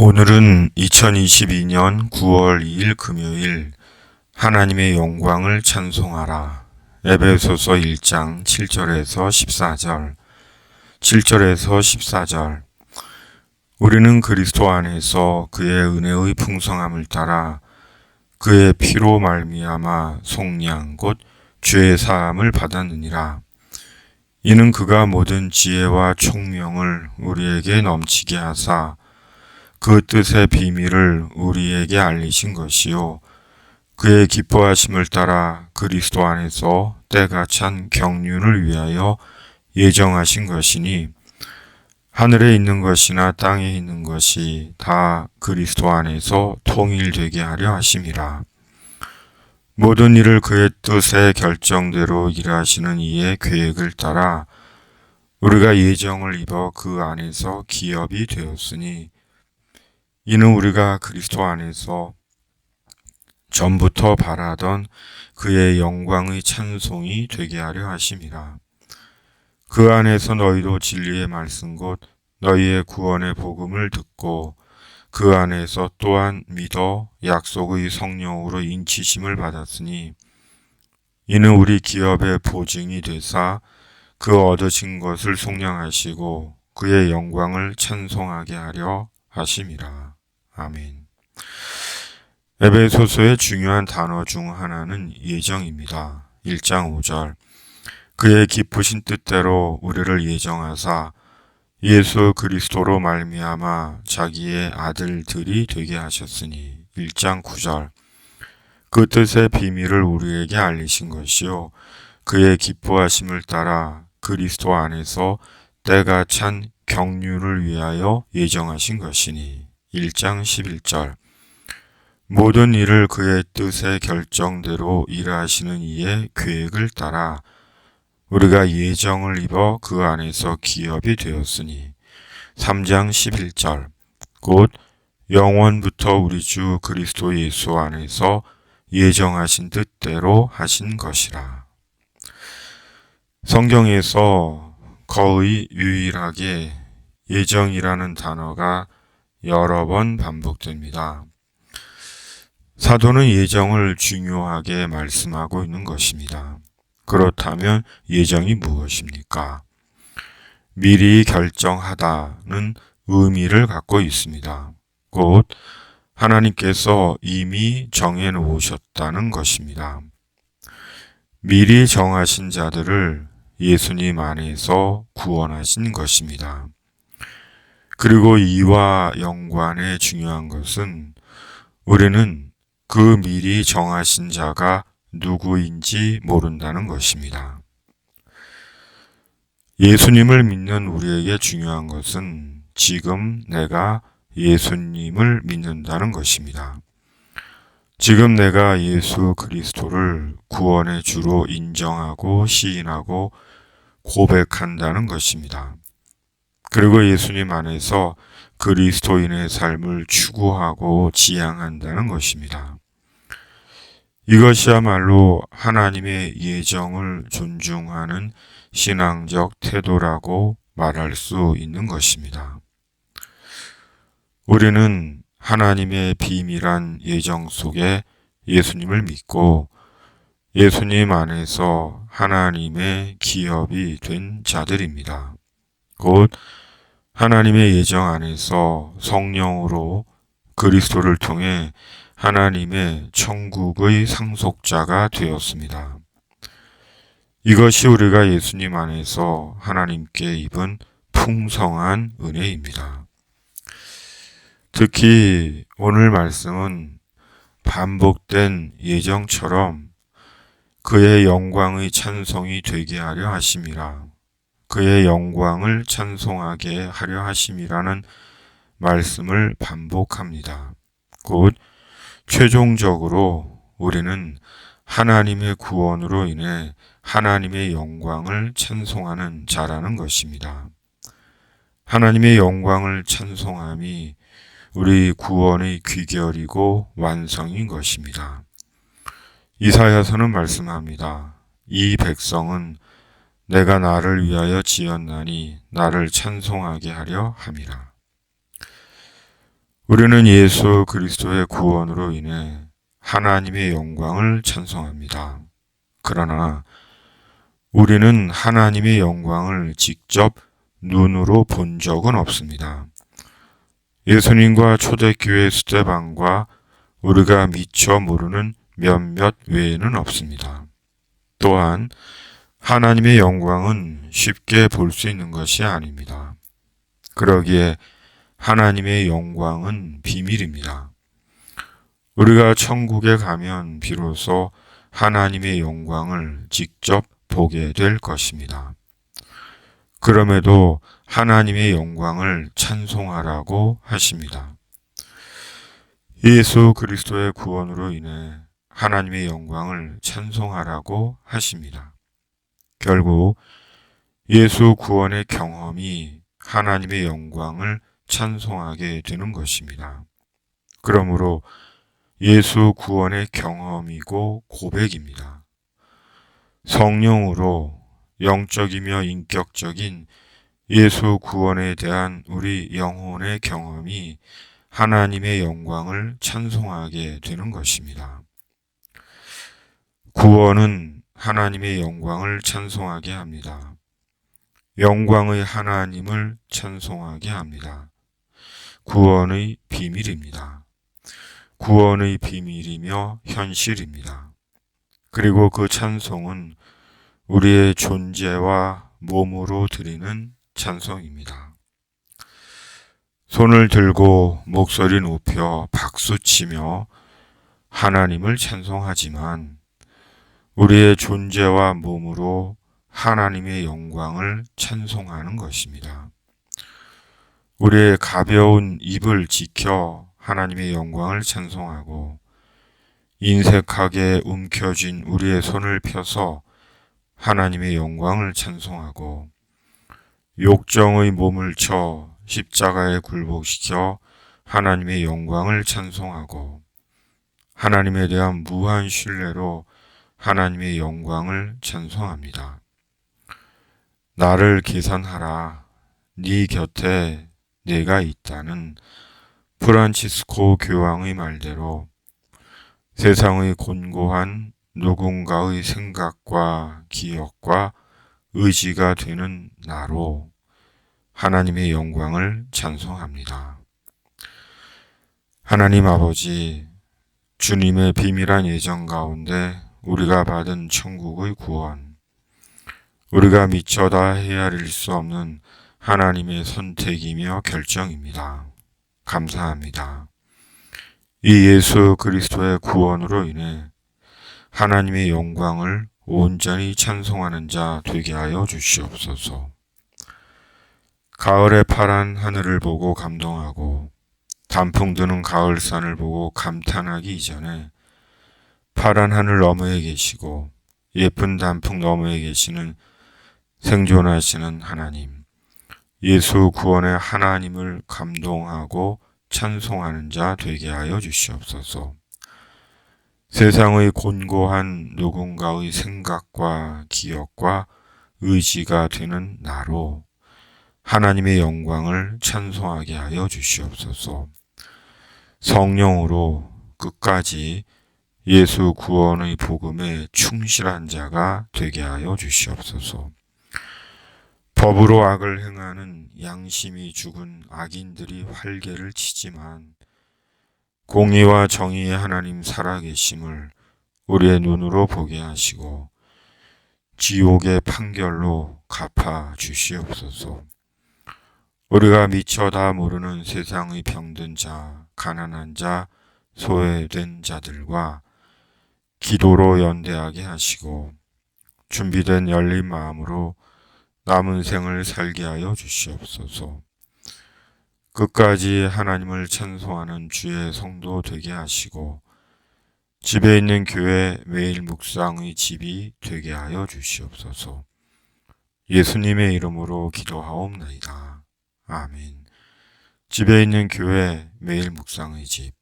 오늘은 2022년 9월 2일 금요일 하나님의 영광을 찬송하라. 에베소서 1장 7절에서 14절 7절에서 14절 우리는 그리스도 안에서 그의 은혜의 풍성함을 따라 그의 피로 말미암아 속량 곧 죄 사함을 받았느니라. 이는 그가 모든 지혜와 총명을 우리에게 넘치게 하사 그 뜻의 비밀을 우리에게 알리신 것이요 그의 기뻐하심을 따라 그리스도 안에서 때가 찬 경륜을 위하여 예정하신 것이니 하늘에 있는 것이나 땅에 있는 것이 다 그리스도 안에서 통일되게 하려 하심이라. 모든 일을 그의 뜻의 결정대로 일하시는 이의 계획을 따라 우리가 예정을 입어 그 안에서 기업이 되었으니 이는 우리가 그리스도 안에서 전부터 바라던 그의 영광의 찬송이 되게 하려 하심이라. 그 안에서 너희도 진리의 말씀 곧 너희의 구원의 복음을 듣고 그 안에서 또한 믿어 약속의 성령으로 인치심을 받았으니 이는 우리 기업의 보증이 되사 그 얻으신 것을 속량하시고 그의 영광을 찬송하게 하려 하심이라. 아멘. 에베소서의 중요한 단어 중 하나는 예정입니다. 1장 5절 그의 기쁘신 뜻대로 우리를 예정하사 예수 그리스도로 말미암아 자기의 아들들이 되게 하셨으니 1장 9절 그 뜻의 비밀을 우리에게 알리신 것이요 그의 기뻐하심을 따라 그리스도 안에서 때가 찬 경륜을 위하여 예정하신 것이니 1장 11절 모든 일을 그의 뜻의 결정대로 일하시는 이의 계획을 따라 우리가 예정을 입어 그 안에서 기업이 되었으니 3장 11절 곧 영원부터 우리 주 그리스도 예수 안에서 예정하신 뜻대로 하신 것이라. 성경에서 거의 유일하게 예정이라는 단어가 여러 번 반복됩니다. 사도는 예정을 중요하게 말씀하고 있는 것입니다. 그렇다면 예정이 무엇입니까? 미리 결정하다는 의미를 갖고 있습니다. 곧 하나님께서 이미 정해 놓으셨다는 것입니다. 미리 정하신 자들을 예수님 안에서 구원하신 것입니다. 그리고 이와 연관해 중요한 것은 우리는 그 미리 정하신 자가 누구인지 모른다는 것입니다. 예수님을 믿는 우리에게 중요한 것은 지금 내가 예수님을 믿는다는 것입니다. 지금 내가 예수 그리스도를 구원의 주로 인정하고 시인하고 고백한다는 것입니다. 그리고 예수님 안에서 그리스도인의 삶을 추구하고 지향한다는 것입니다. 이것이야말로 하나님의 예정을 존중하는 신앙적 태도라고 말할 수 있는 것입니다. 우리는 하나님의 비밀한 예정 속에 예수님을 믿고 예수님 안에서 하나님의 기업이 된 자들입니다. 곧 하나님의 예정 안에서 성령으로 그리스도를 통해 하나님의 천국의 상속자가 되었습니다. 이것이 우리가 예수님 안에서 하나님께 입은 풍성한 은혜입니다. 특히 오늘 말씀은 반복된 예정처럼 그의 영광의 찬송이 되게 하려 하심이라. 그의 영광을 찬송하게 하려 하심이라는 말씀을 반복합니다. 곧 최종적으로 우리는 하나님의 구원으로 인해 하나님의 영광을 찬송하는 자라는 것입니다. 하나님의 영광을 찬송함이 우리 구원의 귀결이고 완성인 것입니다. 이사야서는 말씀합니다. 이 백성은 내가 나를 위하여 지었나니 나를 찬송하게 하려 함이라. 우리는 예수 그리스도의 구원으로 인해 하나님의 영광을 찬송합니다. 그러나 우리는 하나님의 영광을 직접 눈으로 본 적은 없습니다. 예수님과 초대교회 스데반과 우리가 미처 모르는 몇몇 외에는 없습니다. 또한 하나님의 영광은 쉽게 볼 수 있는 것이 아닙니다. 그러기에 하나님의 영광은 비밀입니다. 우리가 천국에 가면 비로소 하나님의 영광을 직접 보게 될 것입니다. 그럼에도 하나님의 영광을 찬송하라고 하십니다. 예수 그리스도의 구원으로 인해 하나님의 영광을 찬송하라고 하십니다. 결국 예수 구원의 경험이 하나님의 영광을 찬송하게 되는 것입니다. 그러므로 예수 구원의 경험이고 고백입니다. 성령으로 영적이며 인격적인 예수 구원에 대한 우리 영혼의 경험이 하나님의 영광을 찬송하게 되는 것입니다. 구원은 하나님의 영광을 찬송하게 합니다. 영광의 하나님을 찬송하게 합니다. 구원의 비밀입니다. 구원의 비밀이며 현실입니다. 그리고 그 찬송은 우리의 존재와 몸으로 드리는 찬송입니다. 손을 들고 목소리 높여 박수치며 하나님을 찬송하지만 우리의 존재와 몸으로 하나님의 영광을 찬송하는 것입니다. 우리의 가벼운 입을 지켜 하나님의 영광을 찬송하고 인색하게 움켜쥔 우리의 손을 펴서 하나님의 영광을 찬송하고 욕정의 몸을 쳐 십자가에 굴복시켜 하나님의 영광을 찬송하고 하나님에 대한 무한 신뢰로 하나님의 영광을 찬송합니다. 나를 계산하라. 네 곁에 내가 있다는 프란치스코 교황의 말대로 세상의 곤고한 누군가의 생각과 기억과 의지가 되는 나로 하나님의 영광을 찬송합니다. 하나님 아버지, 주님의 비밀한 예정 가운데 우리가 받은 천국의 구원, 우리가 미처 다 헤아릴 수 없는 하나님의 선택이며 결정입니다. 감사합니다. 이 예수 그리스도의 구원으로 인해 하나님의 영광을 온전히 찬송하는 자 되게 하여 주시옵소서. 가을의 파란 하늘을 보고 감동하고 단풍 드는 가을산을 보고 감탄하기 이전에 파란 하늘 너머에 계시고 예쁜 단풍 너머에 계시는 생존하시는 하나님, 예수 구원의 하나님을 감동하고 찬송하는 자 되게 하여 주시옵소서. 세상의 곤고한 누군가의 생각과 기억과 의지가 되는 나로 하나님의 영광을 찬송하게 하여 주시옵소서. 성령으로 끝까지 예수 구원의 복음에 충실한 자가 되게 하여 주시옵소서. 법으로 악을 행하는 양심이 죽은 악인들이 활개를 치지만 공의와 정의의 하나님 살아계심을 우리의 눈으로 보게 하시고 지옥의 판결로 갚아 주시옵소서. 우리가 미처 다 모르는 세상의 병든 자, 가난한 자, 소외된 자들과 기도로 연대하게 하시고 준비된 열린 마음으로 남은 생을 살게 하여 주시옵소서. 끝까지 하나님을 찬송하는 주의 성도 되게 하시고 집에 있는 교회 매일 묵상의 집이 되게 하여 주시옵소서. 예수님의 이름으로 기도하옵나이다. 아멘. 집에 있는 교회 매일 묵상의 집